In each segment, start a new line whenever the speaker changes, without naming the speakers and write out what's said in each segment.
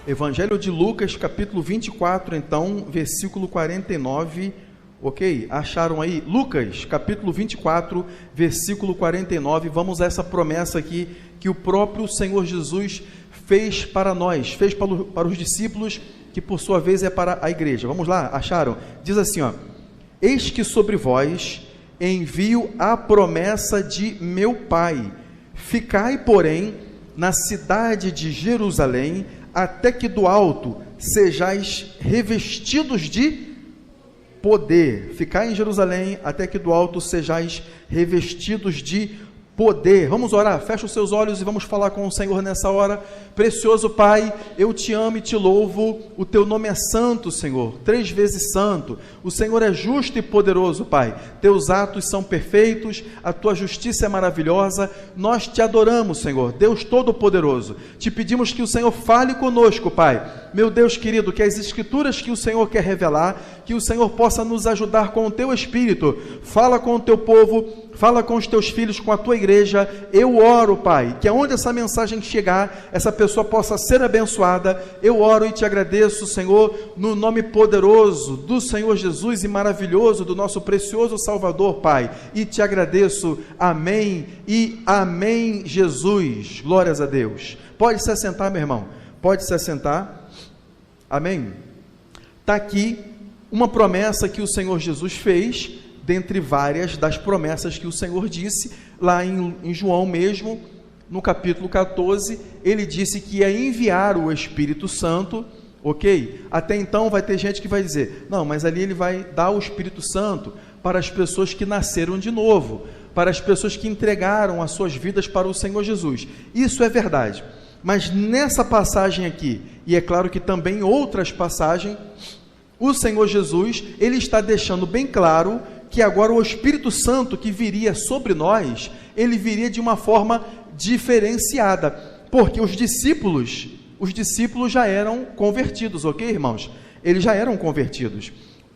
Evangelho de Lucas, capítulo 24, então, versículo 49, ok? Acharam aí? Lucas, capítulo 24, versículo 49, vamos a essa promessa aqui, que o próprio Senhor Jesus fez para nós, fez para os discípulos, que por sua vez é para a igreja. Vamos lá, acharam? Diz assim, ó: eis que sobre vós envio a promessa de meu Pai, ficai, porém, na cidade de Jerusalém, até que do alto sejais revestidos de poder. Ficai em Jerusalém, até que do alto sejais revestidos de poder. Vamos orar, fecha os seus olhos e vamos falar com o Senhor nessa hora. Precioso Pai, eu te amo e te louvo, o teu nome é santo, Senhor, 3 vezes santo, o Senhor é justo e poderoso, Pai, teus atos são perfeitos, a tua justiça é maravilhosa, nós te adoramos, Senhor, Deus Todo-Poderoso, te pedimos que o Senhor fale conosco, Pai, meu Deus querido, que as escrituras que o Senhor quer revelar, que o Senhor possa nos ajudar com o teu Espírito, fala com o teu povo, fala com os teus filhos, com a tua igreja. Eu oro, Pai, que aonde essa mensagem chegar, essa pessoa possa ser abençoada. Eu oro e te agradeço, Senhor, no nome poderoso do Senhor Jesus e maravilhoso do nosso precioso Salvador, Pai, e te agradeço. Amém e amém, Jesus. Glórias a Deus. Pode se assentar, meu irmão, pode se assentar. Amém. Está aqui uma promessa que o Senhor Jesus fez, dentre várias das promessas que o Senhor disse, lá em João mesmo, no capítulo 14, ele disse que ia enviar o Espírito Santo, ok? Até então vai ter gente que vai dizer, não, mas ali ele vai dar o Espírito Santo para as pessoas que nasceram de novo, para as pessoas que entregaram as suas vidas para o Senhor Jesus. Isso é verdade, mas nessa passagem aqui, e é claro que também em outras passagens, o Senhor Jesus, ele está deixando bem claro que agora o Espírito Santo que viria sobre nós, ele viria de uma forma diferenciada, porque os discípulos já eram convertidos, ok, irmãos? Eles já eram convertidos.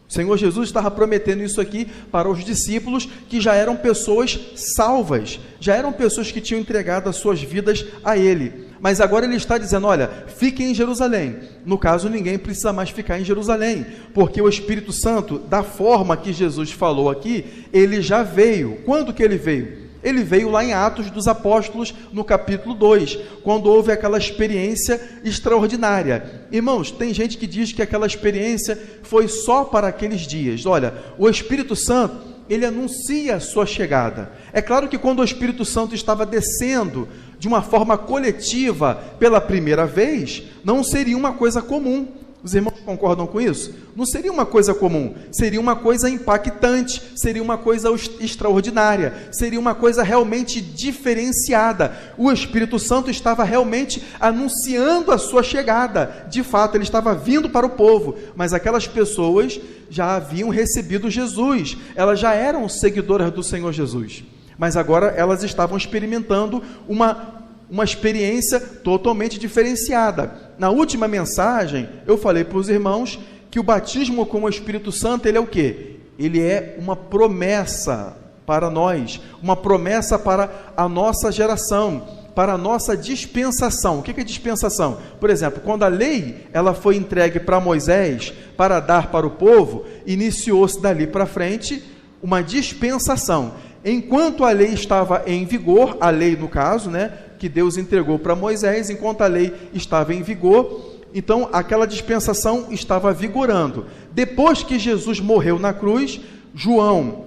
O Senhor Jesus estava prometendo isso aqui para os discípulos que já eram pessoas salvas, já eram pessoas que tinham entregado as suas vidas a Ele, mas agora Ele está dizendo, olha, fiquem em Jerusalém. No caso, ninguém precisa mais ficar em Jerusalém, porque o Espírito Santo, da forma que Jesus falou aqui, Ele já veio. Quando que Ele veio? Ele veio lá em Atos dos Apóstolos, no capítulo 2, quando houve aquela experiência extraordinária. Irmãos, tem gente que diz que aquela experiência foi só para aqueles dias. Olha, o Espírito Santo, ele anuncia a sua chegada. É claro que quando o Espírito Santo estava descendo de uma forma coletiva pela primeira vez, não seria uma coisa comum. Os irmãos concordam com isso? Não seria uma coisa comum, seria uma coisa impactante, seria uma coisa extraordinária, seria uma coisa realmente diferenciada. O Espírito Santo estava realmente anunciando a sua chegada, de fato, ele estava vindo para o povo, mas aquelas pessoas já haviam recebido Jesus, elas já eram seguidoras do Senhor Jesus, mas agora elas estavam experimentando uma experiência totalmente diferenciada. Na última mensagem, eu falei para os irmãos que o batismo com o Espírito Santo, ele é o quê? Ele é uma promessa para nós, uma promessa para a nossa geração, para a nossa dispensação. O que é dispensação? Por exemplo, quando a lei ela foi entregue para Moisés, para dar para o povo, iniciou-se dali para frente uma dispensação. Enquanto a lei estava em vigor, a lei no caso, né, que Deus entregou para Moisés, enquanto a lei estava em vigor, então aquela dispensação estava vigorando. Depois que Jesus morreu na cruz,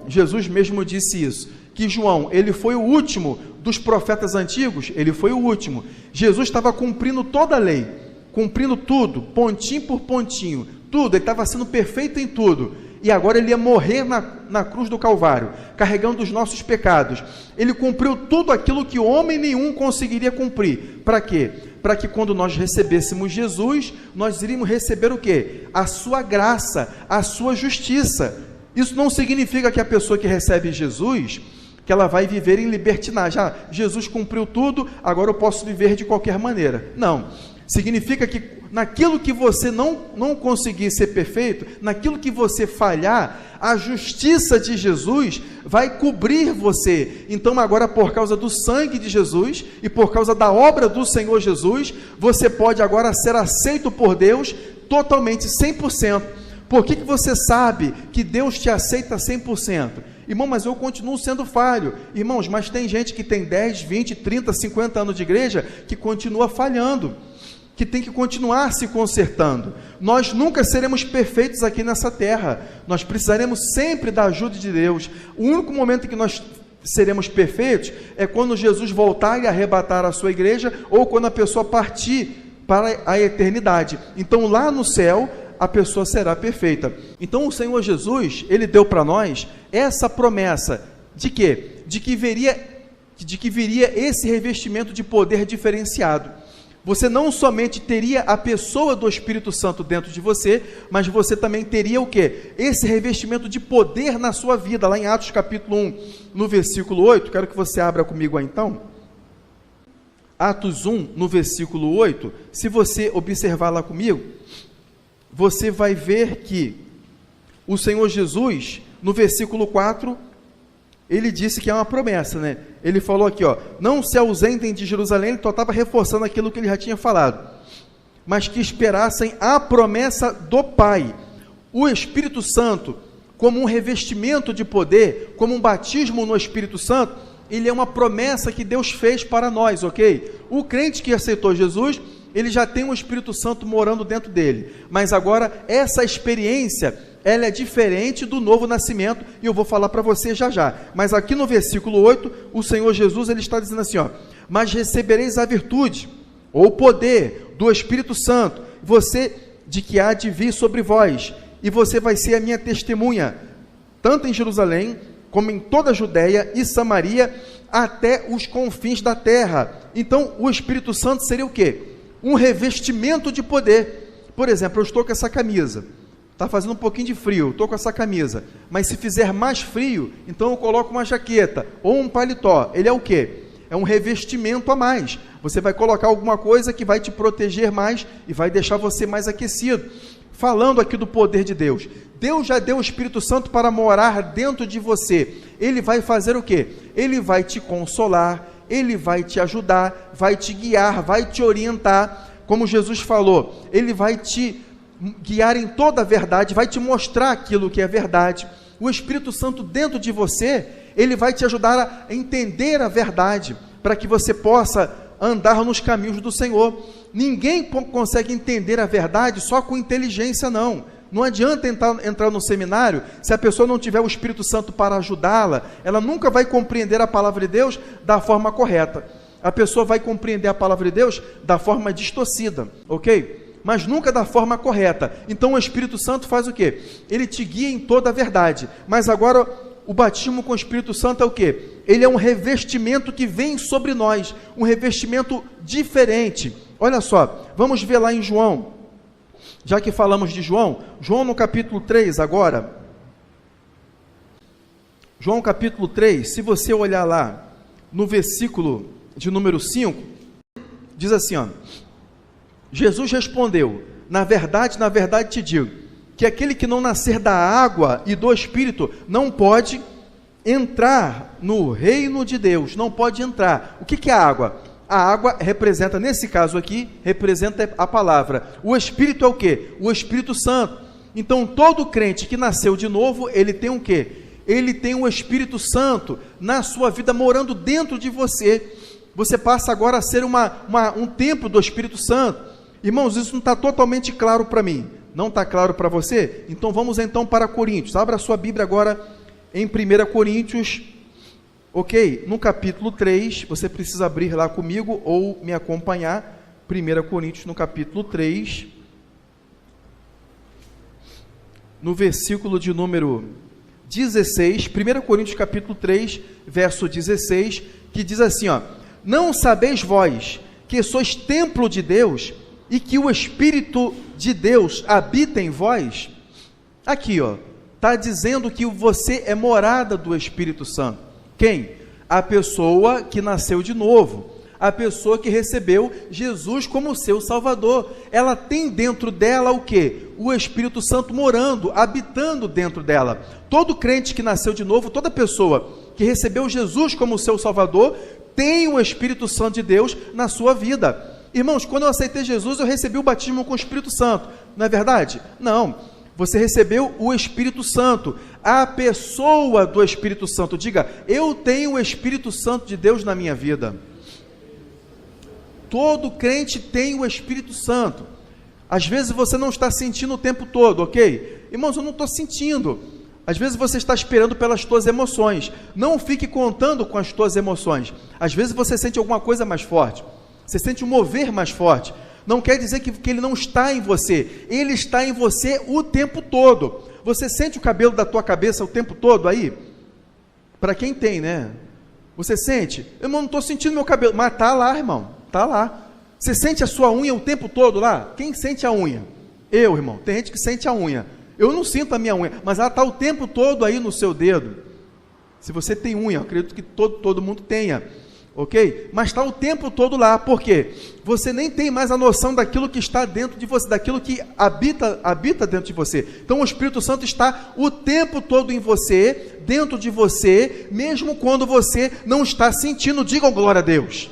Jesus mesmo disse isso, que João, ele foi o último dos profetas antigos, ele foi o último. Jesus estava cumprindo toda a lei, cumprindo tudo, pontinho por pontinho, tudo, ele estava sendo perfeito em tudo. E agora ele ia morrer na cruz do Calvário, carregando os nossos pecados. Ele cumpriu tudo aquilo que homem nenhum conseguiria cumprir. Para quê? Para que quando nós recebêssemos Jesus, nós iríamos receber o quê? A sua graça, a sua justiça. Isso não significa que a pessoa que recebe Jesus, que ela vai viver em libertinagem. Jesus cumpriu tudo, agora eu posso viver de qualquer maneira. Não. Significa que naquilo que você não conseguir ser perfeito, naquilo que você falhar, a justiça de Jesus vai cobrir você. Então agora, por causa do sangue de Jesus e por causa da obra do Senhor Jesus, você pode agora ser aceito por Deus totalmente, 100%. Por que você sabe que Deus te aceita 100%? Irmão, mas eu continuo sendo falho. Irmãos, mas tem gente que tem 10, 20, 30, 50 anos de igreja que continua falhando, que tem que continuar se consertando. Nós nunca seremos perfeitos aqui nessa terra. Nós precisaremos sempre da ajuda de Deus. O único momento que nós seremos perfeitos é quando Jesus voltar e arrebatar a sua igreja, ou quando a pessoa partir para a eternidade. Então lá no céu a pessoa será perfeita. Então o Senhor Jesus, ele deu para nós essa promessa de quê? De que viria esse revestimento de poder diferenciado. Você não somente teria a pessoa do Espírito Santo dentro de você, mas você também teria o quê? Esse revestimento de poder na sua vida, lá em Atos capítulo 1, no versículo 8, quero que você abra comigo aí então. Atos 1, no versículo 8, se você observar lá comigo, você vai ver que o Senhor Jesus, no versículo 4, ele disse que é uma promessa, né? Ele falou aqui, ó, não se ausentem de Jerusalém, ele só estava reforçando aquilo que ele já tinha falado, mas que esperassem a promessa do Pai. O Espírito Santo, como um revestimento de poder, como um batismo no Espírito Santo, ele é uma promessa que Deus fez para nós, ok? O crente que aceitou Jesus, ele já tem o Espírito Santo morando dentro dele, mas agora essa experiência, ela é diferente do novo nascimento, e eu vou falar para você já, mas aqui no versículo 8, o Senhor Jesus, ele está dizendo assim, ó, mas recebereis a virtude, ou poder do Espírito Santo, você, de que há de vir sobre vós, e você vai ser a minha testemunha, tanto em Jerusalém, como em toda a Judeia e Samaria, até os confins da terra. Então, o Espírito Santo seria o quê? Um revestimento de poder. Por exemplo, eu estou com essa camisa, está fazendo um pouquinho de frio, estou com essa camisa, mas se fizer mais frio, então eu coloco uma jaqueta, ou um paletó. Ele é o quê? É um revestimento a mais. Você vai colocar alguma coisa que vai te proteger mais, e vai deixar você mais aquecido. Falando aqui do poder de Deus, Deus já deu o Espírito Santo para morar dentro de você. Ele vai fazer o quê? Ele vai te consolar, ele vai te ajudar, vai te guiar, vai te orientar, como Jesus falou, ele vai te guiar em toda a verdade, vai te mostrar aquilo que é verdade. O Espírito Santo dentro de você, ele vai te ajudar a entender a verdade, para que você possa andar nos caminhos do Senhor. Ninguém consegue entender a verdade só com inteligência, não. Não adianta entrar no seminário, se a pessoa não tiver o Espírito Santo para ajudá-la, ela nunca vai compreender a palavra de Deus da forma correta. A pessoa vai compreender a palavra de Deus da forma distorcida, ok? Mas nunca da forma correta. Então o Espírito Santo faz o quê? Ele te guia em toda a verdade. Mas agora, o batismo com o Espírito Santo é o quê? Ele é um revestimento que vem sobre nós, um revestimento diferente. Olha só, vamos ver lá em João, já que falamos de João no capítulo 3 agora, João capítulo 3, se você olhar lá, no versículo de número 5, diz assim, ó, Jesus respondeu, na verdade te digo, que aquele que não nascer da água e do Espírito, não pode entrar no reino de Deus, não pode entrar. O que é a água? A água representa, nesse caso aqui, representa a palavra. O Espírito é o quê? O Espírito Santo. Então, todo crente que nasceu de novo, ele tem o quê? Ele tem o Espírito Santo na sua vida, morando dentro de você. Você passa agora a ser um templo do Espírito Santo. Irmãos, isso não está totalmente claro para mim. Não está claro para você? Então, vamos então para Coríntios. Abra a sua Bíblia agora em 1 Coríntios, ok? No capítulo 3, você precisa abrir lá comigo ou me acompanhar. 1 Coríntios, no capítulo 3, no versículo de número 16, 1 Coríntios capítulo 3, verso 16, que diz assim, ó, não sabeis vós que sois templo de Deus e que o Espírito de Deus habita em vós? Aqui, ó, está dizendo que você é morada do Espírito Santo. Quem? A pessoa que nasceu de novo. A pessoa que recebeu Jesus como seu Salvador. Ela tem dentro dela o quê? O Espírito Santo morando, habitando dentro dela. Todo crente que nasceu de novo, toda pessoa que recebeu Jesus como seu Salvador, tem o Espírito Santo de Deus na sua vida. Irmãos, quando eu aceitei Jesus, eu recebi o batismo com o Espírito Santo. Não é verdade? Não. Você recebeu o Espírito Santo, a pessoa do Espírito Santo. Diga, eu tenho o Espírito Santo de Deus na minha vida. Todo crente tem o Espírito Santo. Às vezes você não está sentindo o tempo todo, ok? Irmãos, eu não estou sentindo. Às vezes você está esperando pelas tuas emoções. Não fique contando com as tuas emoções. Às vezes você sente alguma coisa mais forte. Você sente um mover mais forte. Não quer dizer que ele não está em você. Ele está em você o tempo todo. Você sente o cabelo da tua cabeça o tempo todo aí? Para quem tem, né? Você sente? Eu não estou sentindo meu cabelo. Mas está lá, irmão. Está lá. Você sente a sua unha o tempo todo lá? Quem sente a unha? Eu, irmão. Tem gente que sente a unha. Eu não sinto a minha unha, mas ela está o tempo todo aí no seu dedo. Se você tem unha, eu acredito que todo mundo tenha, ok? Mas está o tempo todo lá, por quê? Você nem tem mais a noção daquilo que está dentro de você, daquilo que habita dentro de você. Então o Espírito Santo está o tempo todo em você, dentro de você, mesmo quando você não está sentindo. Digam glória a Deus.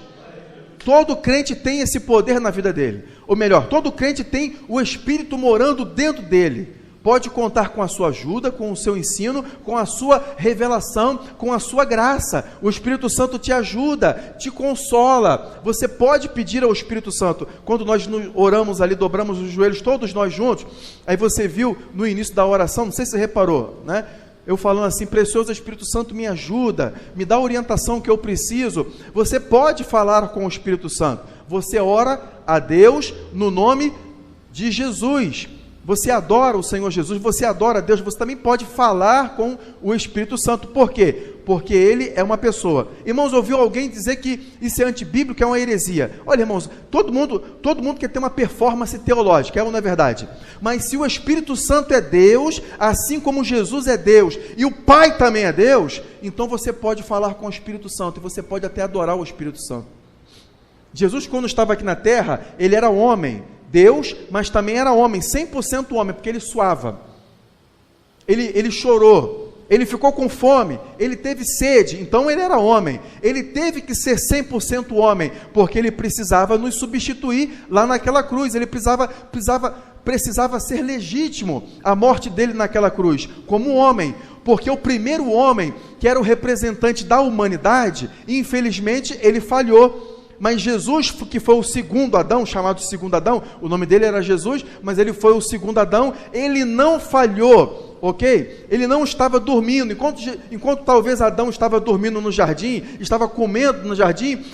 Todo crente tem esse poder na vida dele. Ou melhor, todo crente tem o Espírito morando dentro dele. Pode contar com a sua ajuda, com o seu ensino, com a sua revelação, com a sua graça. O Espírito Santo te ajuda, te consola. Você pode pedir ao Espírito Santo. Quando nós oramos ali, dobramos os joelhos, todos nós juntos, aí você viu no início da oração, não sei se você reparou, né? Eu falando assim, precioso Espírito Santo, me ajuda, me dá a orientação que eu preciso. Você pode falar com o Espírito Santo. Você ora a Deus no nome de Jesus. Você adora o Senhor Jesus, você adora a Deus, você também pode falar com o Espírito Santo. Por quê? Porque ele é uma pessoa. Irmãos, ouviu alguém dizer que isso é antibíblico, é uma heresia. Olha, irmãos, todo mundo quer ter uma performance teológica, é ou não é verdade? Mas se o Espírito Santo é Deus, assim como Jesus é Deus, e o Pai também é Deus, então você pode falar com o Espírito Santo, e você pode até adorar o Espírito Santo. Jesus, quando estava aqui na terra, ele era homem, Deus, mas também era homem, 100% homem, porque ele suava, ele chorou, ele ficou com fome, ele teve sede, então ele era homem, ele teve que ser 100% homem, porque ele precisava nos substituir lá naquela cruz, ele precisava ser legítimo a morte dele naquela cruz, como homem, porque o primeiro homem, que era o representante da humanidade, infelizmente ele falhou. Mas Jesus, que foi o segundo Adão, chamado segundo Adão, o nome dele era Jesus, mas ele foi o segundo Adão, ele não falhou, ok? Ele não estava dormindo, enquanto talvez Adão estava dormindo no jardim, estava comendo no jardim,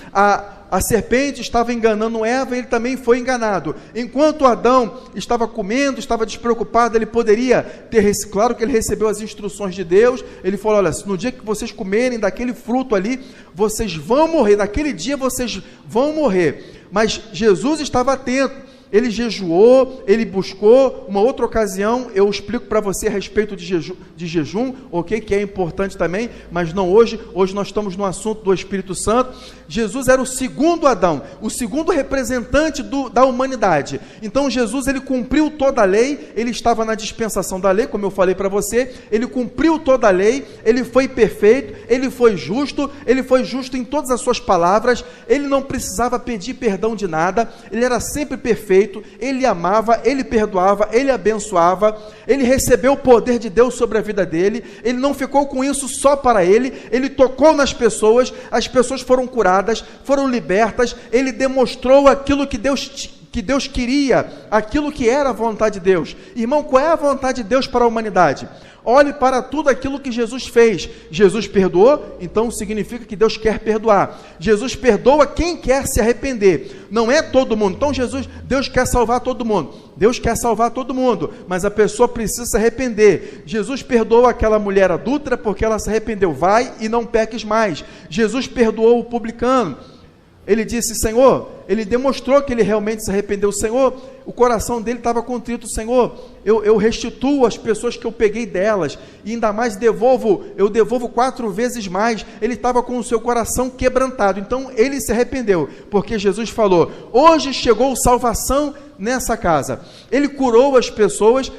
a serpente estava enganando Eva, e ele também foi enganado. Enquanto Adão estava comendo, estava despreocupado, ele poderia ter, claro que ele recebeu as instruções de Deus, ele falou, olha, no dia que vocês comerem daquele fruto ali, vocês vão morrer, naquele dia vocês vão morrer. Mas Jesus estava atento, ele jejuou, ele buscou. Uma outra ocasião eu explico para você a respeito de jejum, ok, que é importante também, mas não hoje. Hoje nós estamos no assunto do Espírito Santo. Jesus era o segundo Adão, o segundo representante da humanidade. Então Jesus, ele cumpriu toda a lei, ele estava na dispensação da lei, como eu falei para você, ele cumpriu toda a lei, ele foi perfeito, ele foi justo em todas as suas palavras, ele não precisava pedir perdão de nada, ele era sempre perfeito, ele amava, ele perdoava, ele abençoava, ele recebeu o poder de Deus sobre a vida dele, ele não ficou com isso só para ele, ele tocou nas pessoas, as pessoas foram curadas, foram libertas, ele demonstrou aquilo que Deus queria, aquilo que era a vontade de Deus. Irmão, qual é a vontade de Deus para a humanidade? Olhe para tudo aquilo que Jesus fez. Jesus perdoou, então significa que Deus quer perdoar. Jesus perdoa quem quer se arrepender. Não é todo mundo. Então Deus quer salvar todo mundo. Deus quer salvar todo mundo, mas a pessoa precisa se arrepender. Jesus perdoou aquela mulher adúltera porque ela se arrependeu. Vai e não peques mais. Jesus perdoou o publicano. Ele disse, Senhor, ele demonstrou que ele realmente se arrependeu. Senhor, o coração dele estava contrito. Senhor, eu restituo as pessoas que eu peguei delas, e ainda mais eu devolvo 4 vezes mais. Ele estava com o seu coração quebrantado, então ele se arrependeu, porque Jesus falou, hoje chegou salvação nessa casa. Ele curou as pessoas.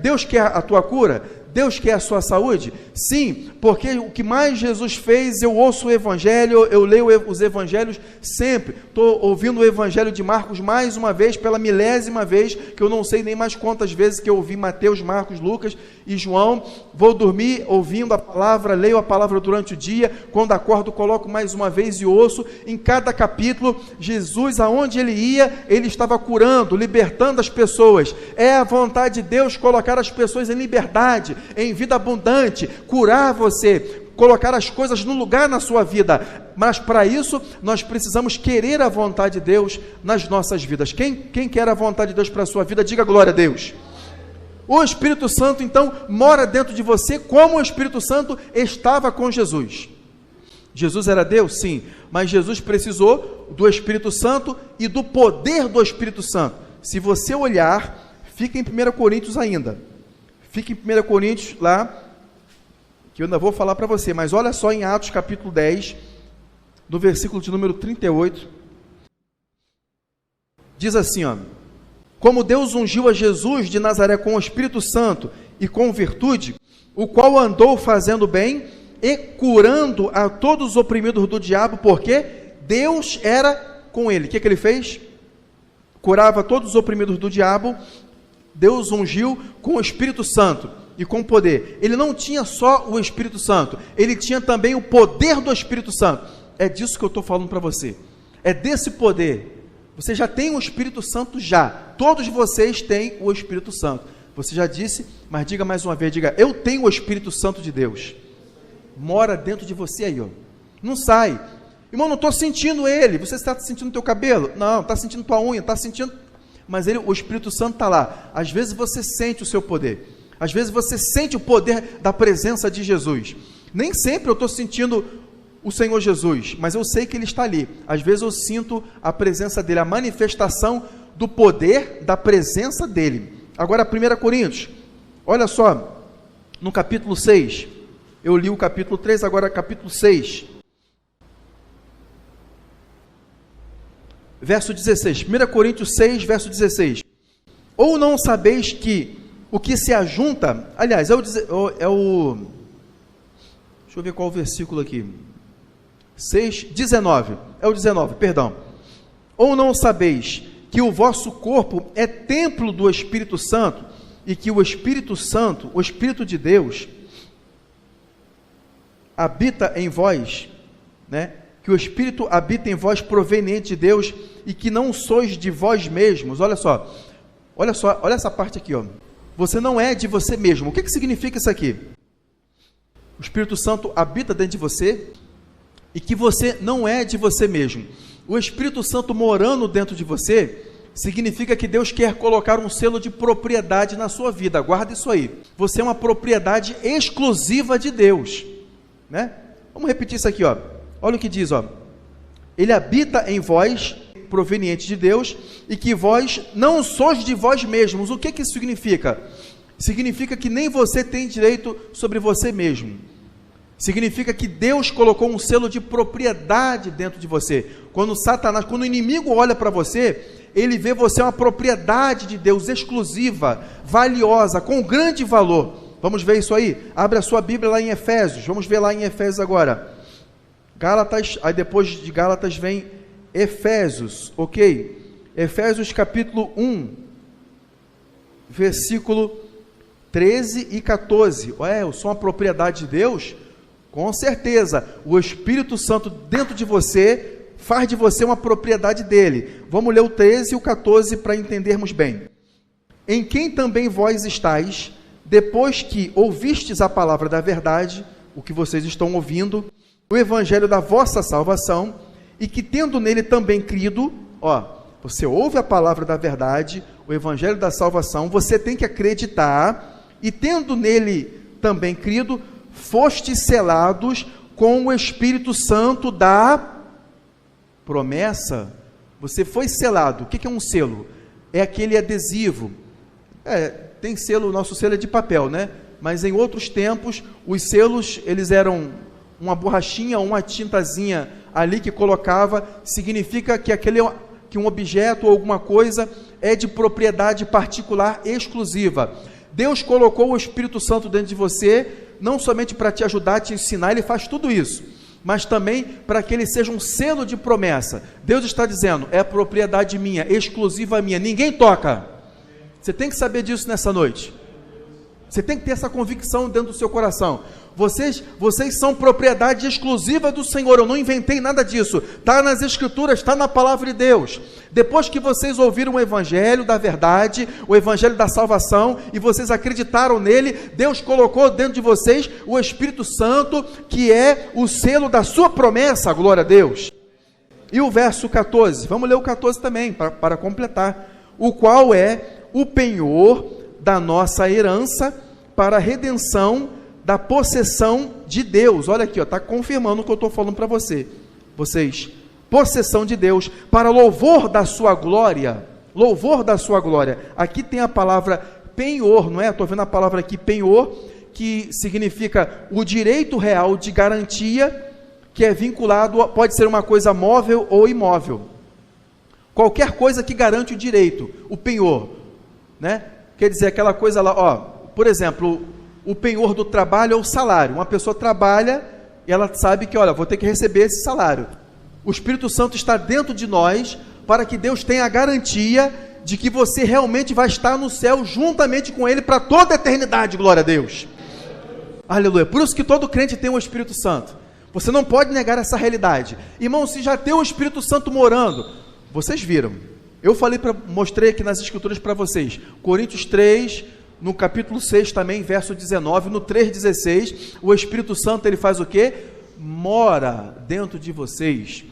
Deus quer a tua cura? Deus quer a sua saúde? Sim, porque o que mais Jesus fez, eu ouço o Evangelho, eu leio os Evangelhos sempre, estou ouvindo o Evangelho de Marcos mais uma vez, pela 1000ª vez, que eu não sei nem mais quantas vezes que eu ouvi Mateus, Marcos, Lucas e João. Vou dormir ouvindo a palavra, leio a palavra durante o dia, quando acordo coloco mais uma vez e ouço. Em cada capítulo, Jesus, aonde ele ia, ele estava curando, libertando as pessoas. É a vontade de Deus colocar as pessoas em liberdade, em vida abundante, curar você, colocar as coisas no lugar na sua vida, mas para isso nós precisamos querer a vontade de Deus nas nossas vidas. Quem quer a vontade de Deus para a sua vida, diga glória a Deus. O Espírito Santo então mora dentro de você, como o Espírito Santo estava com Jesus. Jesus era Deus? Sim, mas Jesus precisou do Espírito Santo e do poder do Espírito Santo. Se você olhar, fica em 1 Coríntios ainda, fica em 1 Coríntios lá, que eu ainda vou falar para você, mas olha só em Atos capítulo 10, no versículo de número 38, diz assim, ó, como Deus ungiu a Jesus de Nazaré com o Espírito Santo e com virtude, o qual andou fazendo bem e curando a todos os oprimidos do diabo, porque Deus era com ele. O que ele fez? Curava todos os oprimidos do diabo. Deus ungiu com o Espírito Santo e com poder. Ele não tinha só o Espírito Santo, ele tinha também o poder do Espírito Santo. É disso que eu estou falando para você, é desse poder. Você já tem o Espírito Santo já, todos vocês têm o Espírito Santo. Você já disse, mas diga mais uma vez, diga, eu tenho o Espírito Santo de Deus, mora dentro de você aí, ó. Não sai. Irmão, não estou sentindo ele. Você está sentindo o teu cabelo? Não, está sentindo tua unha, está sentindo... Mas o Espírito Santo está lá. Às vezes você sente o seu poder, às vezes você sente o poder da presença de Jesus. Nem sempre eu estou sentindo o Senhor Jesus, mas eu sei que Ele está ali. Às vezes eu sinto a presença dEle, a manifestação do poder da presença dEle. Agora 1 Coríntios, olha só, no capítulo 6, eu li o capítulo 3, agora capítulo 6, verso 16, 1 Coríntios 6, verso 16, ou não sabeis que o que se ajunta, aliás, deixa eu ver qual o versículo aqui, 6, 19, é o 19, perdão, ou não sabeis que o vosso corpo é templo do Espírito Santo, e que o Espírito Santo, o Espírito de Deus, habita em vós, né? Que o Espírito habita em vós proveniente de Deus, e que não sois de vós mesmos. Olha essa parte aqui, ó. Você não é de você mesmo. O que significa isso aqui? O Espírito Santo habita dentro de você, e que você não é de você mesmo. O Espírito Santo morando dentro de você, significa que Deus quer colocar um selo de propriedade na sua vida. Guarda isso aí. Você é uma propriedade exclusiva de Deus, né? Vamos repetir isso aqui, ó. Olha o que diz, ó. Ele habita em vós, proveniente de Deus, e que vós não sois de vós mesmos. O que isso significa? Significa que nem você tem direito sobre você mesmo. Significa que Deus colocou um selo de propriedade dentro de você. Quando o inimigo olha para você, ele vê você uma propriedade de Deus, exclusiva, valiosa, com grande valor. Vamos ver isso aí? Abre a sua Bíblia lá em Efésios, vamos ver lá em Efésios agora. Gálatas, aí depois de Gálatas vem Efésios, ok? Efésios capítulo 1, versículo 13 e 14. Eu sou uma propriedade de Deus? Com certeza, o Espírito Santo dentro de você faz de você uma propriedade dele. Vamos ler o 13 e o 14 para entendermos bem. Em quem também vós estáis, depois que ouvistes a palavra da verdade, o que vocês estão ouvindo, o evangelho da vossa salvação, e que tendo nele também crido, você ouve a palavra da verdade, o evangelho da salvação, você tem que acreditar, e tendo nele também crido, fostes selados com o Espírito Santo da promessa, você foi selado. O que é um selo? É aquele adesivo. Tem selo, nosso selo é de papel, né? Mas em outros tempos, os selos, eles eram uma borrachinha, uma tintazinha ali que colocava, significa que que um objeto ou alguma coisa é de propriedade particular exclusiva. Deus colocou o Espírito Santo dentro de você, não somente para te ajudar, te ensinar, Ele faz tudo isso, mas também para que Ele seja um selo de promessa. Deus está dizendo, é propriedade minha, exclusiva minha, ninguém toca. Você tem que saber disso nessa noite. Você tem que ter essa convicção dentro do seu coração. Vocês são propriedade exclusiva do Senhor. Eu não inventei nada disso. Está nas Escrituras, está na palavra de Deus. Depois que vocês ouviram o Evangelho da verdade, o Evangelho da salvação, e vocês acreditaram nele, Deus colocou dentro de vocês o Espírito Santo, que é o selo da sua promessa, glória a Deus. E o verso 14, vamos ler o 14 também, para completar. O qual é o penhor da nossa herança para a redenção da possessão de Deus. Olha aqui, está confirmando o que eu estou falando para vocês. Possessão de Deus, para louvor da sua glória. Louvor da sua glória. Aqui tem a palavra penhor, não é? Estou vendo a palavra aqui penhor, que significa o direito real de garantia, que é vinculado, pode ser uma coisa móvel ou imóvel. Qualquer coisa que garante o direito, o penhor, né? Quer dizer, aquela coisa lá, por exemplo, o penhor do trabalho é o salário. Uma pessoa trabalha e ela sabe que, vou ter que receber esse salário. O Espírito Santo está dentro de nós para que Deus tenha a garantia de que você realmente vai estar no céu juntamente com Ele para toda a eternidade, glória a Deus. Aleluia. Por isso que todo crente tem o Espírito Santo. Você não pode negar essa realidade. Irmão, se já tem o Espírito Santo morando, vocês viram. Eu mostrei aqui nas Escrituras para vocês, Coríntios 3, no capítulo 6 também, verso 19, no 3,16, o Espírito Santo, ele faz o quê? Mora dentro de vocês.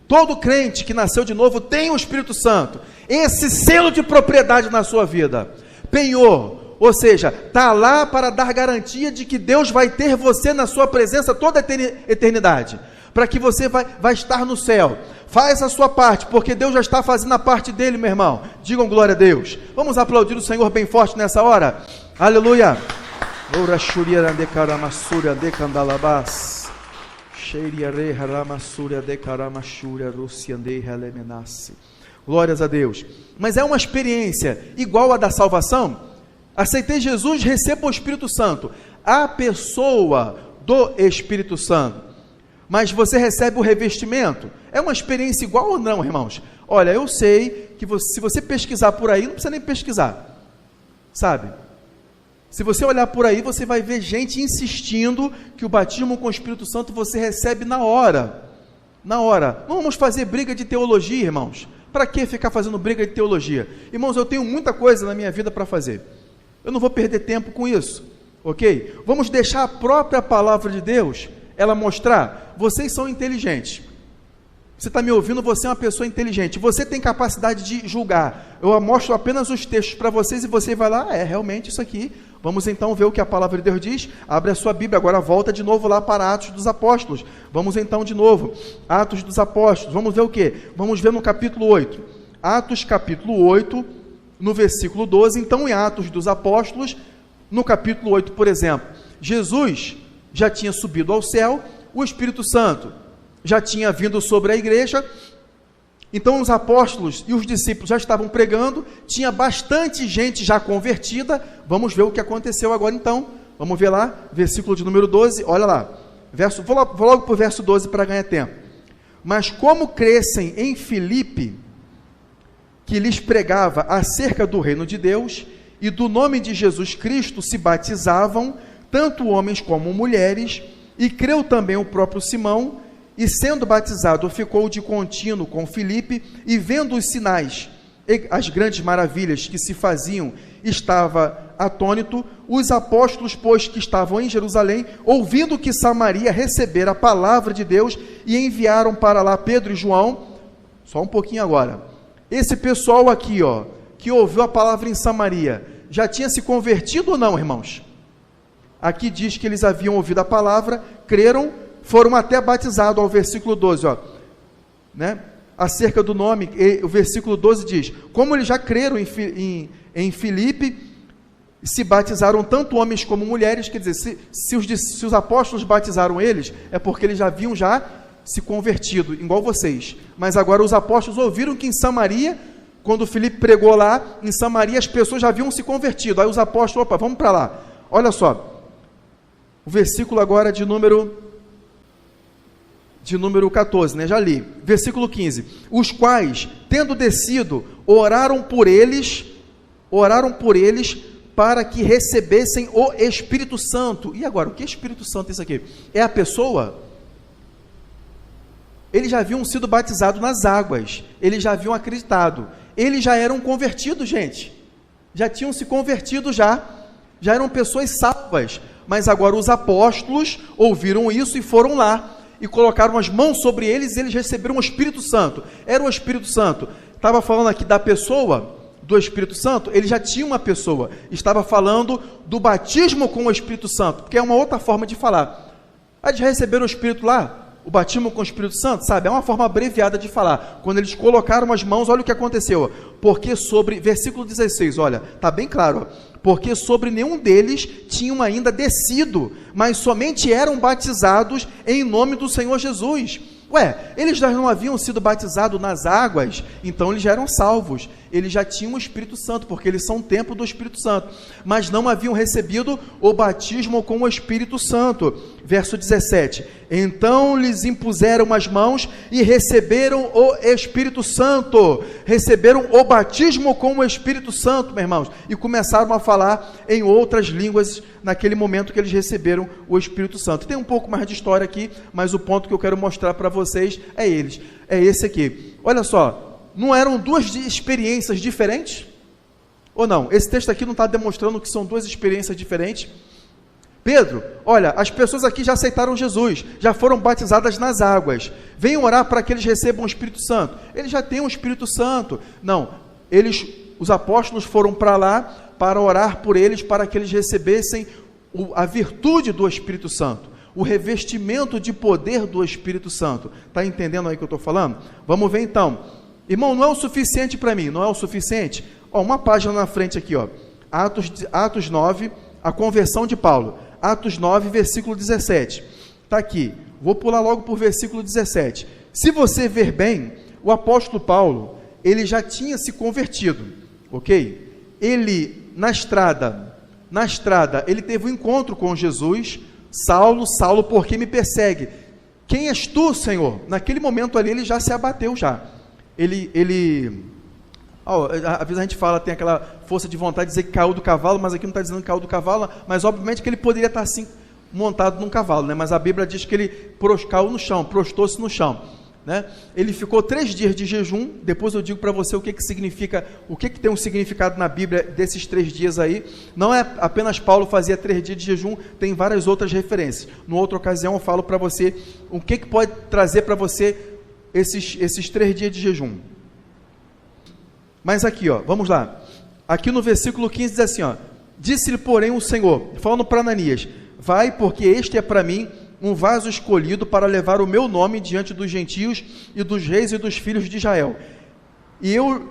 Todo crente que nasceu de novo tem o Espírito Santo, esse selo de propriedade na sua vida, penhor, ou seja, está lá para dar garantia de que Deus vai ter você na sua presença toda a eternidade, para que você vai estar no céu. Faz a sua parte, porque Deus já está fazendo a parte dele, meu irmão. Digam glória a Deus. Vamos aplaudir o Senhor bem forte nessa hora. Aleluia. Glórias a Deus. Mas é uma experiência igual a da salvação. Aceitei Jesus, receba o Espírito Santo. A pessoa do Espírito Santo. Mas você recebe o revestimento. É uma experiência igual ou não, irmãos? Olha, eu sei que se você pesquisar por aí, não precisa nem pesquisar, sabe? Se você olhar por aí, você vai ver gente insistindo que o batismo com o Espírito Santo você recebe na hora. Na hora. Não vamos fazer briga de teologia, irmãos. Para que ficar fazendo briga de teologia? Irmãos, eu tenho muita coisa na minha vida para fazer. Eu não vou perder tempo com isso, ok? Vamos deixar a própria palavra de Deus ela mostrar, vocês são inteligentes, você está me ouvindo, você é uma pessoa inteligente, você tem capacidade de julgar, eu mostro apenas os textos para vocês, e você vai lá, realmente isso aqui, vamos então ver o que a palavra de Deus diz, abre a sua Bíblia, agora volta de novo lá para Atos dos Apóstolos, vamos então de novo, Atos dos Apóstolos, vamos ver o que? Vamos ver no capítulo 8, Atos capítulo 8, no versículo 12, então em Atos dos Apóstolos, no capítulo 8, por exemplo, Jesus já tinha subido ao céu, o Espírito Santo já tinha vindo sobre a igreja, então os apóstolos e os discípulos já estavam pregando, tinha bastante gente já convertida, vamos ver o que aconteceu agora então, vamos ver lá, versículo de número 12, olha lá, vou logo para o verso 12 para ganhar tempo, mas como crescem em Filipe, que lhes pregava acerca do reino de Deus, e do nome de Jesus Cristo se batizavam, tanto homens como mulheres, e creu também o próprio Simão, e sendo batizado ficou de contínuo com Filipe, e vendo os sinais, as grandes maravilhas que se faziam, estava atônito. Os apóstolos, pois, que estavam em Jerusalém, ouvindo que Samaria recebera a palavra de Deus, e enviaram para lá Pedro e João. Só um pouquinho agora, esse pessoal aqui, que ouviu a palavra em Samaria, já tinha se convertido ou não, irmãos? Aqui diz que eles haviam ouvido a palavra, creram, foram até batizados, ao versículo 12, né? acerca do nome, o versículo 12 diz, como eles já creram em Filipe, se batizaram tanto homens como mulheres, quer dizer, se os apóstolos batizaram eles, é porque eles já haviam se convertido, igual vocês. Mas agora os apóstolos ouviram que em Samaria, quando Filipe pregou lá, em Samaria as pessoas já haviam se convertido. Aí os apóstolos, opa, vamos para lá. Olha só, o versículo agora de número 14, né? Já li. Versículo 15. Os quais, tendo descido, oraram por eles para que recebessem o Espírito Santo. E agora, o que é Espírito Santo é isso aqui? É a pessoa? Eles já haviam sido batizados nas águas, eles já haviam acreditado, eles já eram convertidos, gente, já tinham se convertido já eram pessoas salvas, mas agora os apóstolos ouviram isso e foram lá, e colocaram as mãos sobre eles, e eles receberam o Espírito Santo. Era o Espírito Santo. Estava falando aqui da pessoa do Espírito Santo, ele já tinha uma pessoa, estava falando do batismo com o Espírito Santo, porque é uma outra forma de falar. Eles receberam o Espírito lá, o batismo com o Espírito Santo, sabe, é uma forma abreviada de falar. Quando eles colocaram as mãos, olha o que aconteceu, porque sobre, versículo 16, olha, está bem claro, porque sobre nenhum deles tinham ainda descido, mas somente eram batizados em nome do Senhor Jesus. Ué, eles já não haviam sido batizados nas águas, então eles já eram salvos, eles já tinham o Espírito Santo, porque eles são o templo do Espírito Santo, mas não haviam recebido o batismo com o Espírito Santo. Verso 17, então lhes impuseram as mãos e receberam o Espírito Santo, receberam o batismo com o Espírito Santo, meus irmãos, e começaram a falar em outras línguas naquele momento que eles receberam o Espírito Santo. Tem um pouco mais de história aqui, mas o ponto que eu quero mostrar para vocês é esse aqui. Olha só, não eram duas experiências diferentes? Ou não? Esse texto aqui não está demonstrando que são duas experiências diferentes? Pedro, olha, as pessoas aqui já aceitaram Jesus, já foram batizadas nas águas, venham orar para que eles recebam o Espírito Santo. Eles já têm o Espírito Santo. Não, os apóstolos foram para lá para orar por eles, para que eles recebessem a virtude do Espírito Santo, o revestimento de poder do Espírito Santo. Está entendendo aí o que eu estou falando? Vamos ver então. Irmão, não é o suficiente para mim, não é o suficiente? Ó, uma página na frente aqui, ó. Atos 9, a conversão de Paulo. Atos 9, versículo 17. Está aqui. Vou pular logo para o versículo 17. Se você ver bem, o apóstolo Paulo, ele já tinha se convertido, ok? Ele, na estrada, ele teve um encontro com Jesus. Saulo, Saulo, por que me persegue? Quem és tu, Senhor? Naquele momento ali, ele já se abateu já. Às vezes a gente fala, tem aquela força de vontade de dizer que caiu do cavalo, mas aqui não está dizendo que caiu do cavalo, mas obviamente que ele poderia estar assim, montado num cavalo, né? Mas a Bíblia diz que ele caiu no chão, prostou-se no chão, né? Ele ficou 3 dias de jejum. Depois eu digo para você o que significa, o que tem um significado na Bíblia desses 3 dias aí. Não é apenas Paulo fazia 3 dias de jejum, tem várias outras referências. Numa outra ocasião eu falo para você o que pode trazer para você esses 3 dias de jejum. Mas aqui, ó, vamos lá. Aqui no versículo 15 diz assim, ó: disse-lhe, porém, o Senhor, falando para Ananias: vai, porque este é para mim um vaso escolhido para levar o meu nome diante dos gentios e dos reis e dos filhos de Israel. E eu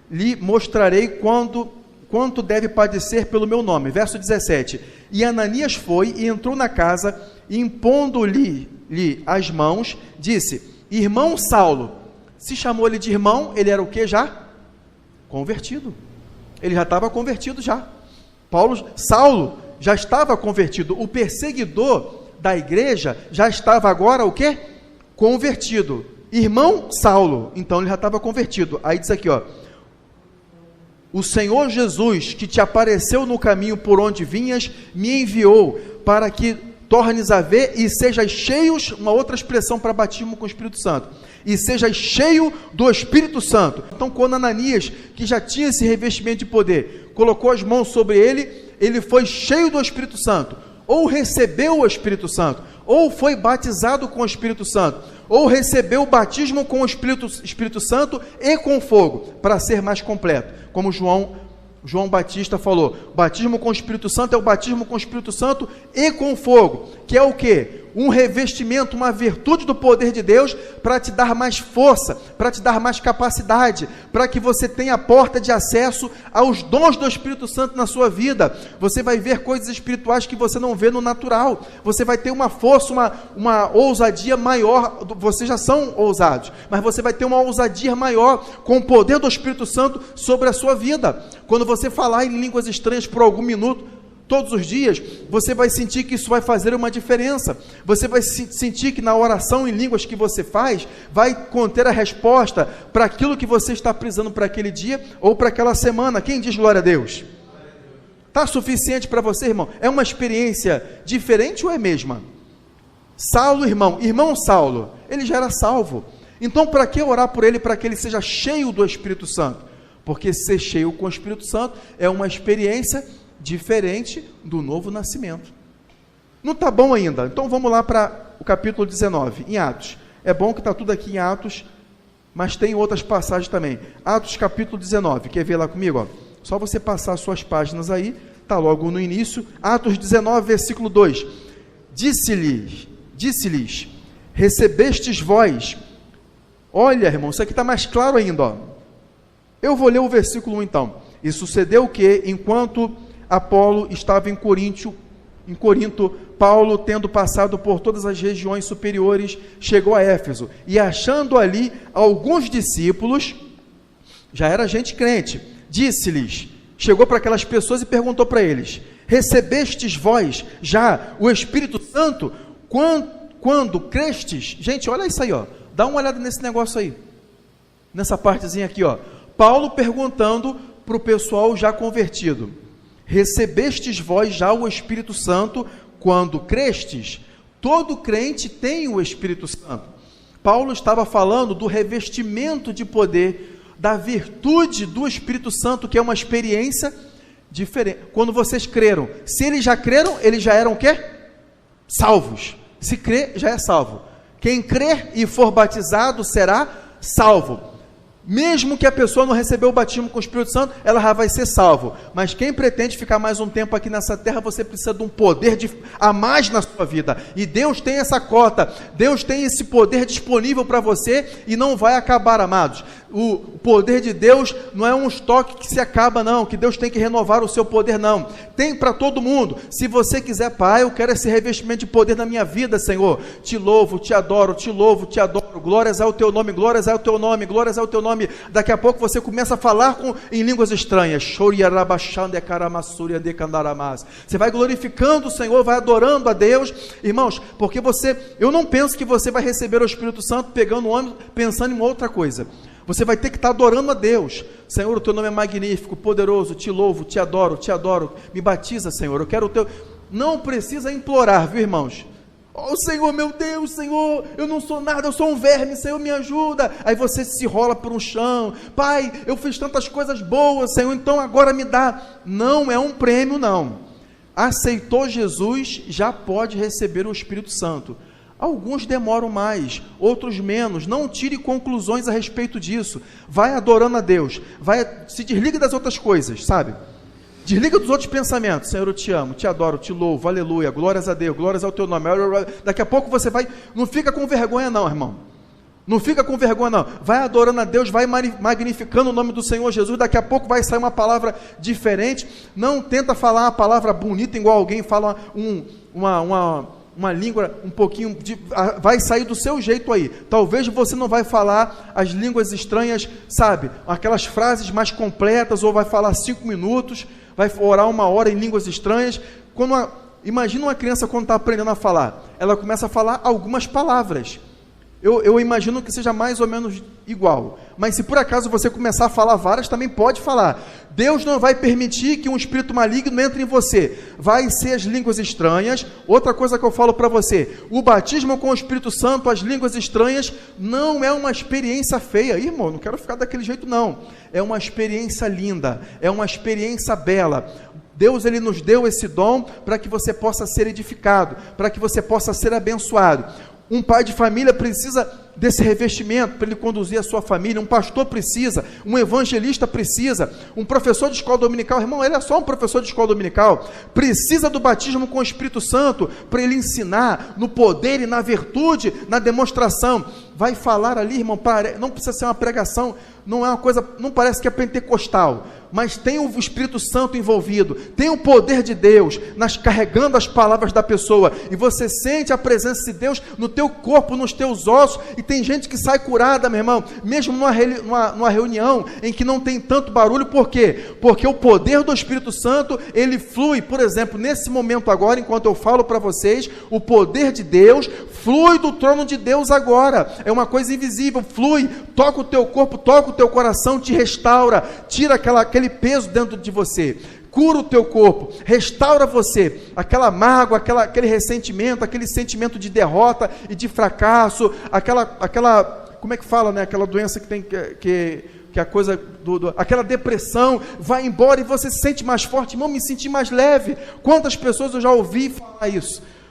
lhe mostrarei quanto deve padecer pelo meu nome. Verso 17. E Ananias foi e entrou na casa, e impondo-lhe as mãos, disse: irmão Saulo. Se chamou ele de irmão, ele era o que já? Convertido. Ele já estava convertido já. Saulo já estava convertido. O perseguidor da igreja já estava agora o quê? Convertido. Irmão Saulo. Então ele já estava convertido. Aí diz aqui, ó: o Senhor Jesus, que te apareceu no caminho por onde vinhas, me enviou para que tornes a ver e sejas cheios, uma outra expressão para batismo com o Espírito Santo, e sejas cheio do Espírito Santo. Então, quando Ananias, que já tinha esse revestimento de poder, colocou as mãos sobre ele, ele foi cheio do Espírito Santo, ou recebeu o Espírito Santo, ou foi batizado com o Espírito Santo, ou recebeu o batismo com o Espírito Santo e com fogo, para ser mais completo, como João Batista falou: batismo com o Espírito Santo é o batismo com o Espírito Santo e com fogo, que é o quê? Um revestimento, uma virtude do poder de Deus para te dar mais força, para te dar mais capacidade, para que você tenha a porta de acesso aos dons do Espírito Santo na sua vida. Você vai ver coisas espirituais que você não vê no natural. Você vai ter uma força, uma ousadia maior. Vocês já são ousados, mas você vai ter uma ousadia maior com o poder do Espírito Santo sobre a sua vida. Quando você falar em línguas estranhas por algum minuto, todos os dias, você vai sentir que isso vai fazer uma diferença. Você vai sentir que na oração em línguas que você faz, vai conter a resposta para aquilo que você está precisando para aquele dia ou para aquela semana. Quem diz glória a Deus? Está suficiente para você, irmão? É uma experiência diferente ou é a mesma? Saulo, irmão Saulo, ele já era salvo. Então, para que orar por ele, para que ele seja cheio do Espírito Santo? Porque ser cheio com o Espírito Santo é uma experiência diferente do novo nascimento. Não está bom ainda? Então vamos lá para o capítulo 19, em Atos. É bom que está tudo aqui em Atos, mas tem outras passagens também. Atos capítulo 19, quer ver lá comigo? Ó? Só você passar as suas páginas aí, está logo no início. Atos 19, versículo 2. Disse-lhes, recebestes vós. Olha, irmão, isso aqui está mais claro ainda. Ó. Eu vou ler o versículo 1 então. E sucedeu que, enquanto Apolo estava em Corinto, Paulo, tendo passado por todas as regiões superiores, chegou a Éfeso, e achando ali alguns discípulos, já era gente crente, disse-lhes, chegou para aquelas pessoas e perguntou para eles, recebestes vós já o Espírito Santo, quando crestes? Gente, olha isso aí, ó. Dá uma olhada nesse negócio aí, nessa partezinha aqui, ó. Paulo perguntando para o pessoal já convertido, recebestes vós já o Espírito Santo quando crestes? Todo crente tem o Espírito Santo. Paulo estava falando do revestimento de poder, da virtude do Espírito Santo, que é uma experiência diferente. Quando vocês creram, se eles já creram, eles já eram o quê? Salvos. Se crer, já é salvo. Quem crer e for batizado será salvo. Mesmo que a pessoa não recebeu o batismo com o Espírito Santo, ela já vai ser salvo. Mas quem pretende ficar mais um tempo aqui nessa terra, você precisa de um poder a mais na sua vida. E Deus tem essa cota, Deus tem esse poder disponível para você e não vai acabar, amados. O poder de Deus não é um estoque que se acaba não, que Deus tem que renovar o seu poder não. Tem para todo mundo. Se você quiser, Pai, eu quero esse revestimento de poder na minha vida, Senhor. Te louvo, te adoro, te louvo, te adoro. Glórias ao teu nome, glórias ao teu nome, glórias ao teu nome. Daqui a pouco você começa a falar em línguas estranhas. Você vai glorificando o Senhor, vai adorando a Deus, irmãos, porque eu não penso que você vai receber o Espírito Santo pegando o ônibus, pensando em outra coisa. Você vai ter que estar adorando a Deus. Senhor, o teu nome é magnífico, poderoso, te louvo, te adoro, me batiza, Senhor, eu quero o teu... Não precisa implorar, viu, irmãos? Oh, Senhor, meu Deus, Senhor, eu não sou nada, eu sou um verme, Senhor, me ajuda. Aí você se rola por um chão. Pai, eu fiz tantas coisas boas, Senhor, então agora me dá. Não é um prêmio, não. Aceitou Jesus, já pode receber o Espírito Santo. Alguns demoram mais, outros menos. Não tire conclusões a respeito disso. Vai adorando a Deus, se desliga das outras coisas, sabe? Desliga dos outros pensamentos. Senhor, eu te amo, te adoro, te louvo, aleluia, glórias a Deus, glórias ao teu nome. Daqui a pouco você vai, não fica com vergonha não, irmão. Não fica com vergonha não. Vai adorando a Deus, vai magnificando o nome do Senhor Jesus. Daqui a pouco vai sair uma palavra diferente. Não tenta falar uma palavra bonita igual alguém fala uma língua um pouquinho, vai sair do seu jeito aí. Talvez você não vai falar as línguas estranhas, sabe, aquelas frases mais completas, ou vai falar 5 minutos, vai orar 1 hora em línguas estranhas. Imagina uma criança quando está aprendendo a falar, ela começa a falar algumas palavras. Eu imagino que seja mais ou menos igual, mas se por acaso você começar a falar várias, também pode falar. Deus não vai permitir que um espírito maligno entre em você, vai ser as línguas estranhas. Outra coisa que eu falo para você, o batismo com o Espírito Santo, as línguas estranhas, não é uma experiência feia, irmão, não quero ficar daquele jeito não, é uma experiência linda, é uma experiência bela. Deus, Ele nos deu esse dom para que você possa ser edificado, para que você possa ser abençoado. Um pai de família precisa desse revestimento para ele conduzir a sua família. Um pastor precisa, um evangelista precisa, um professor de escola dominical, irmão, ele é só um professor de escola dominical, precisa do batismo com o Espírito Santo para ele ensinar no poder e na virtude, na demonstração. Vai falar ali, irmão, não precisa ser uma pregação, não é uma coisa, não parece que é pentecostal, mas tem o Espírito Santo envolvido, tem o poder de Deus carregando as palavras da pessoa, e você sente a presença de Deus no teu corpo, nos teus ossos, e tem gente que sai curada, meu irmão, mesmo numa reunião em que não tem tanto barulho. Por quê? Porque o poder do Espírito Santo, ele flui. Por exemplo, nesse momento agora, enquanto eu falo para vocês, o poder de Deus flui do trono de Deus agora, é uma coisa invisível, flui, toca o teu corpo, toca o teu coração, te restaura, tira aquele peso dentro de você, cura o teu corpo, restaura você, aquela mágoa, aquele ressentimento, aquele sentimento de derrota e de fracasso, aquela como é que fala, né? Aquela doença que tem que a coisa, aquela depressão, vai embora e você se sente mais forte. Irmão, me senti mais leve. Quantas pessoas eu já ouvi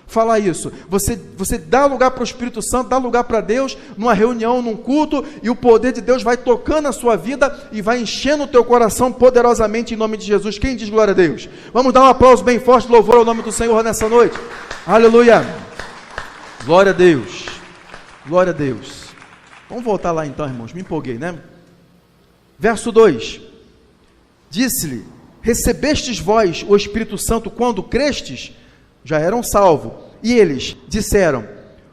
falar isso, você dá lugar para o Espírito Santo, dá lugar para Deus, numa reunião, num culto, e o poder de Deus vai tocando a sua vida, e vai enchendo o teu coração poderosamente, em nome de Jesus. Quem diz glória a Deus? Vamos dar um aplauso bem forte, louvor ao nome do Senhor nessa noite, aleluia, glória a Deus, glória a Deus. Vamos voltar lá então, irmãos, me empolguei, né? Verso 2, disse-lhe: recebestes vós o Espírito Santo quando crestes? Já eram salvos, e eles disseram: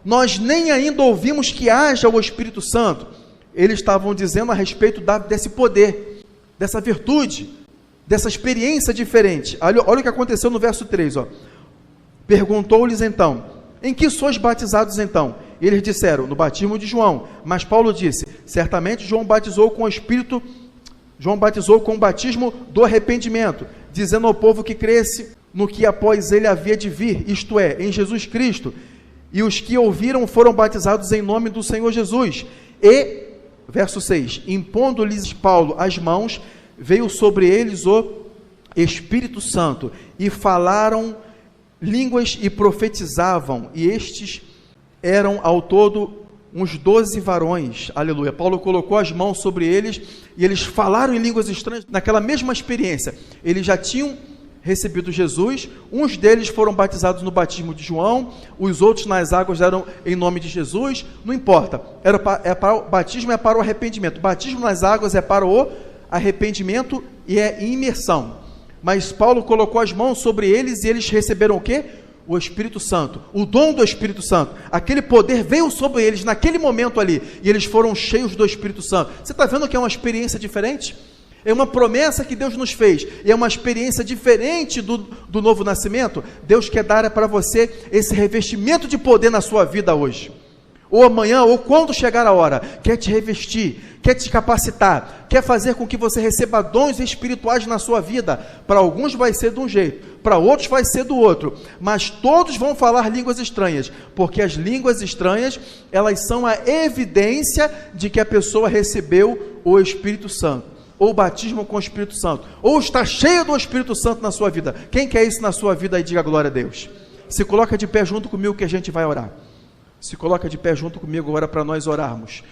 nós nem ainda ouvimos que haja o Espírito Santo. Eles estavam dizendo a respeito desse poder, dessa virtude, dessa experiência diferente. Olha o que aconteceu no verso 3, perguntou-lhes então: em que sois batizados então? Eles disseram: no batismo de João. Mas Paulo disse: certamente João batizou com o Espírito, João batizou com o batismo do arrependimento, dizendo ao povo que cresce no que após ele havia de vir, isto é, em Jesus Cristo. E os que ouviram foram batizados em nome do Senhor Jesus. E, verso 6, impondo-lhes Paulo as mãos, veio sobre eles o Espírito Santo, e falaram línguas e profetizavam, e estes eram ao todo uns 12 varões, aleluia. Paulo colocou as mãos sobre eles, e eles falaram em línguas estranhas, naquela mesma experiência. Eles já tinham recebido Jesus, uns deles foram batizados no batismo de João, os outros nas águas eram em nome de Jesus, não importa, o batismo é para o arrependimento, o batismo nas águas é para o arrependimento e é imersão, mas Paulo colocou as mãos sobre eles e eles receberam o quê? O Espírito Santo, o dom do Espírito Santo, aquele poder veio sobre eles naquele momento ali, e eles foram cheios do Espírito Santo. Você está vendo que é uma experiência diferente? É uma promessa que Deus nos fez, e é uma experiência diferente do novo nascimento. Deus quer dar para você esse revestimento de poder na sua vida hoje, ou amanhã, ou quando chegar a hora. Quer te revestir, quer te capacitar, quer fazer com que você receba dons espirituais na sua vida. Para alguns vai ser de um jeito, para outros vai ser do outro, mas todos vão falar línguas estranhas, porque as línguas estranhas, elas são a evidência de que a pessoa recebeu o Espírito Santo, ou batismo com o Espírito Santo, ou está cheio do Espírito Santo na sua vida. Quem quer isso na sua vida aí, diga glória a Deus. Se coloca de pé junto comigo que a gente vai orar. Se coloca de pé junto comigo agora para nós orarmos.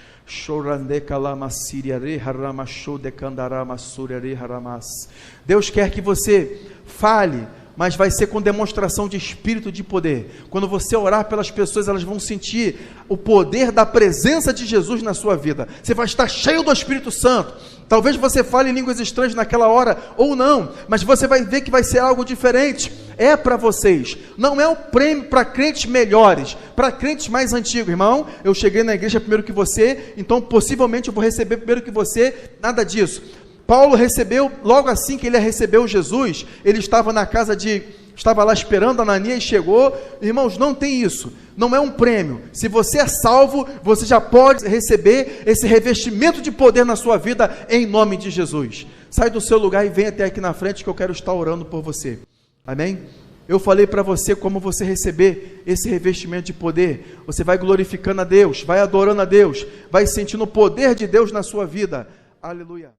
Deus quer que você fale, mas vai ser com demonstração de espírito de poder. Quando você orar pelas pessoas, elas vão sentir o poder da presença de Jesus na sua vida. Você vai estar cheio do Espírito Santo. Talvez você fale em línguas estranhas naquela hora, ou não, mas você vai ver que vai ser algo diferente. É para vocês, não é um prêmio para crentes melhores, para crentes mais antigos. Irmão, eu cheguei na igreja primeiro que você, então possivelmente eu vou receber primeiro que você. Nada disso. Paulo recebeu, logo assim que ele recebeu Jesus, ele estava na casa estava lá esperando, Ananias chegou. Irmãos, não tem isso, não é um prêmio. Se você é salvo, você já pode receber esse revestimento de poder na sua vida, em nome de Jesus. Sai do seu lugar e vem até aqui na frente, que eu quero estar orando por você, amém? Eu falei para você como você receber esse revestimento de poder. Você vai glorificando a Deus, vai adorando a Deus, vai sentindo o poder de Deus na sua vida, aleluia.